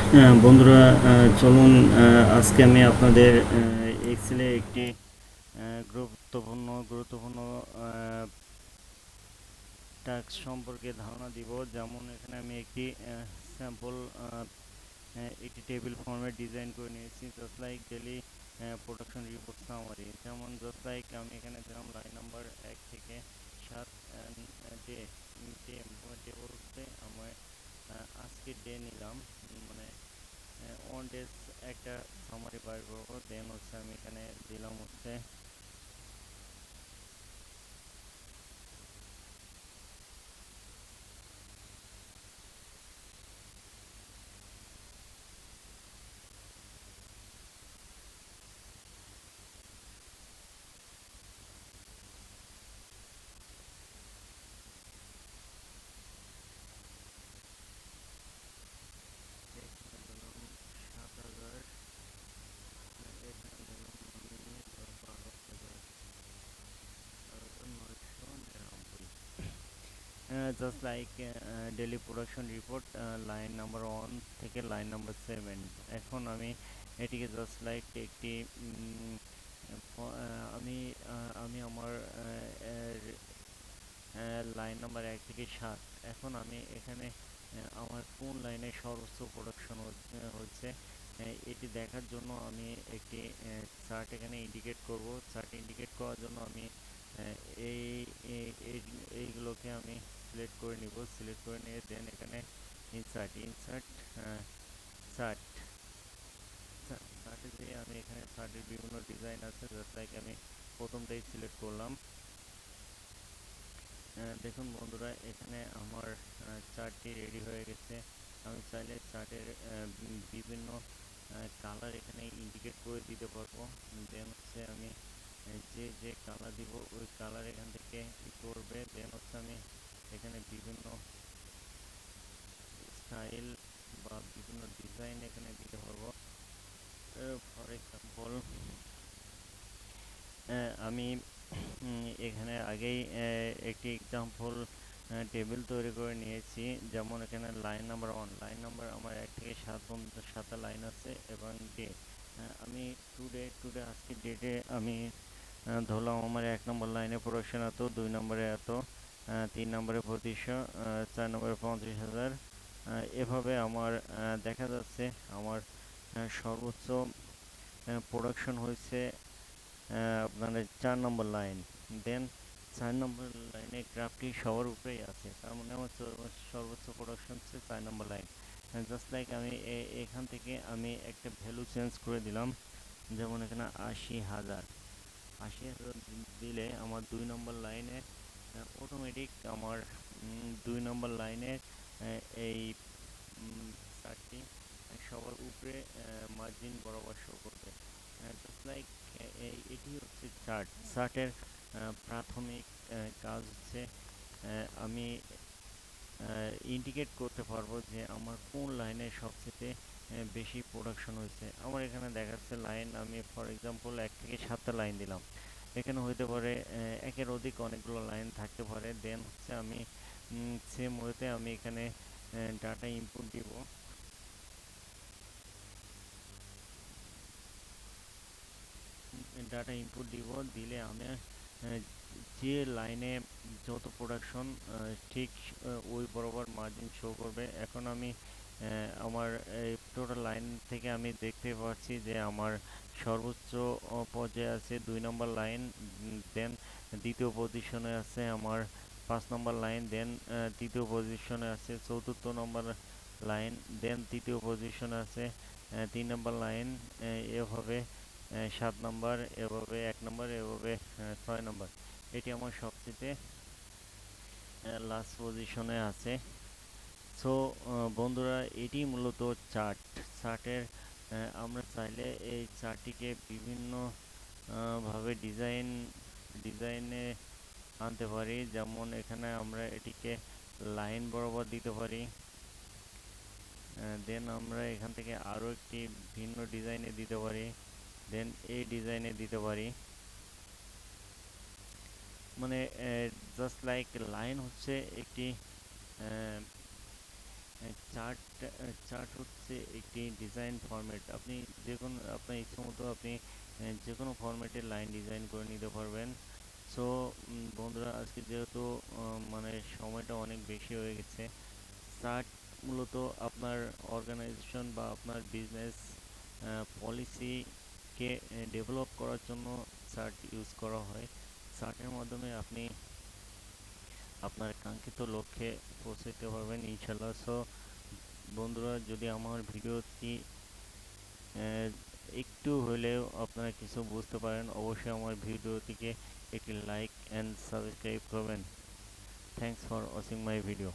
বন্ধুরা, চলুন আজকে আমি আপনাদের এক্সেলে একটি গুরুত্বপূর্ণ টাস্ক সম্পর্কে ধারণা দিব। যেমন এখানে আমি একটি স্যাম্পল একটি টেবিল ফর্মেট ডিজাইন করে নিয়েছি, just like daily production report summary. যেমন জাস্ট লাইক আমি এখানে দিলাম লাইন নাম্বার 1 থেকে 7 ডে ডে বলতে আমার আজকে ডে নিলাম, মানে অন ডেজ একটা সামারি বার করবো। দেন হচ্ছে আমি এখানে দিলাম হচ্ছে এখানে দিলাম 7,000, এখানে দিলাম আমি 12,999, just like daily production report line number 1 থেকে লাইন নাম্বার 7। এখন আমি এটিকে জাস্ট লাইক একটি আমি আমি আমার লাইন নাম্বার 1 থেকে 7। এখন আমি এখানে আমার কোন লাইনে সর্বোচ্চ প্রোডাকশন হচ্ছে এটি দেখার জন্য আমি একটি চার্ট এখানে ইন্ডিকেট করব। চার্ট ইন্ডিকেট করার জন্য আমি আহ, এই এইগুলোকে আমি সিলেক্ট করে নিব। সিলেক্ট করে নিয়ে দেন এখানে ইনসার্ট চার্ট চার্টে যেয়ে আমি এখানে চার্টের বিভিন্ন ডিজাইন আছে, জাস্ট লাইক আমি প্রথমটাই সিলেক্ট করলাম। দেখুন বন্ধুরা, এখানে আমার চার্টটি রেডি হয়ে গেছে। আমি চাইলে চার্টের বিভিন্ন কালার এখানে ইন্ডিকেট করে দিতে পারবো। দেন হচ্ছে আমি যে কালার দিব ওই কালার এখান থেকে করবে। দেন হচ্ছে আমি এখানে বিভিন্ন স্টাইল বা বিভিন্ন ডিজাইন এখানে দিতে পারবো। ফর এক্সাম্পল আমি এখানে আগেই একটি এক্সাম্পল টেবিল তৈরি করে নিয়েছি। যেমন এখানে লাইন নাম্বার 1, লাইন নাম্বার আমার 1 থেকে 7 পর্যন্ত 7টা লাইন আছে এবং ডে আমি টুডে আজকে ডেটে আমি ধরলাম আমার 1 নম্বর লাইনে প্রোডাকশন এত, 2 নম্বরে এত, 3 নম্বরে 2500, 4 নম্বরে 50,000। এভাবে আমার দেখা যাচ্ছে আমার সর্বোচ্চ প্রোডাকশন হয়েছে আপনার 4 নম্বর লাইন। দেন 4 নম্বর লাইনে গ্রাফটি সবার উপরেই আছে, তার মানে আমার সর্বোচ্চ প্রোডাকশন হচ্ছে 4 নম্বর লাইন। জাস্ট লাইক আমি এখান থেকে আমি একটা ভ্যালু চেঞ্জ করে দিলাম। যেমন এখানে 80,000, 80,000 দিলে আমার 2 নম্বর লাইনে অটোমেটিক আমার 2 নম্বর লাইনে এই চারটি সবার উপরে মার্জিন বরাবর শো করবে। জাস্ট লাইক এটি হচ্ছে চার্টের প্রাথমিক কাজ হচ্ছে আমি ইন্ডিকেট করতে পারবো যে আমার কোন লাইনে সবচেয়ে বেশি প্রোডাকশন হয়েছে। আমার এখানে দেখাচ্ছে লাইন, আমি ফর এক্সাম্পল 1 থেকে 7টা লাইন দিলাম। এখানে হইতে পারে একের অধিক অনেকগুলো লাইন থাকতে পারে। দেন হচ্ছে আমি সেম ওয়েতে আমি এখানে ডাটা ইনপুট দিব। দিলে আমি যে লাইনে যত প্রোডাকশন ঠিক ওই বরাবর মার্জিন শো করবে। এখন আমি আমার এই টোটাল লাইন থেকে আমি দেখতে পাচ্ছি যে আমার সর্বোচ্চ পর্যায়ে আছে 2 নম্বর লাইন। দেন দ্বিতীয় পজিশনে আছে আমার 5 নম্বর লাইন। দেন তৃতীয় পজিশনে আছে 4র্থ নম্বর লাইন। দেন তৃতীয় পজিশনে আছে 3 নম্বর লাইন। এভাবে 7 নম্বর, এভাবে 1 নম্বর, এভাবে 6 নম্বর। এটি আমার সবচেয়ে লাস্ট পজিশনে আছে। সো বন্ধুরা, এটি মূলত চার্টের আমরা চাইলে এই চার্টটিকে বিভিন্ন ভাবে ডিজাইনে আনতে পারি। যেমন এখানে আমরা এটিকে লাইন বরাবর দিতে পারি। দেন আমরা এখান থেকে আরও একটি ভিন্ন ডিজাইনে দিতে পারি। দেন এই ডিজাইনে দিতে পারি। মানে জাস্ট লাইক লাইন হচ্ছে একটি চার্ট চার্ট হচ্ছে একটি ডিজাইন ফরম্যাট। আপনি যে কোনো আপনার ইচ্ছা মতো আপনি যে কোনো ফরম্যাটে লাইন ডিজাইন করে নিতে পারবেন। সো বন্ধুরা, আজকে যেহেতু মানে সময়টা অনেক বেশি হয়ে গেছে, চার্ট মূলত আপনার অর্গানাইজেশন বা আপনার বিজনেস পলিসিকে ডেভেলপ করার জন্য চার্ট ইউজ করা হয়। চার্টের মাধ্যমে আপনি আপনার কাঙ্ক্ষিত লক্ষ্যে পৌঁছাতে পারবেন ইনশাল্লাহ। সো বন্ধুরা, যদি আমার ভিডিওটি আহ, একটু হলেও আপনারা কিছু বুঝতে পারেন, অবশ্যই আমার ভিডিওটিকে একটি লাইক অ্যান্ড সাবস্ক্রাইব করবেন। Thanks for watching my video.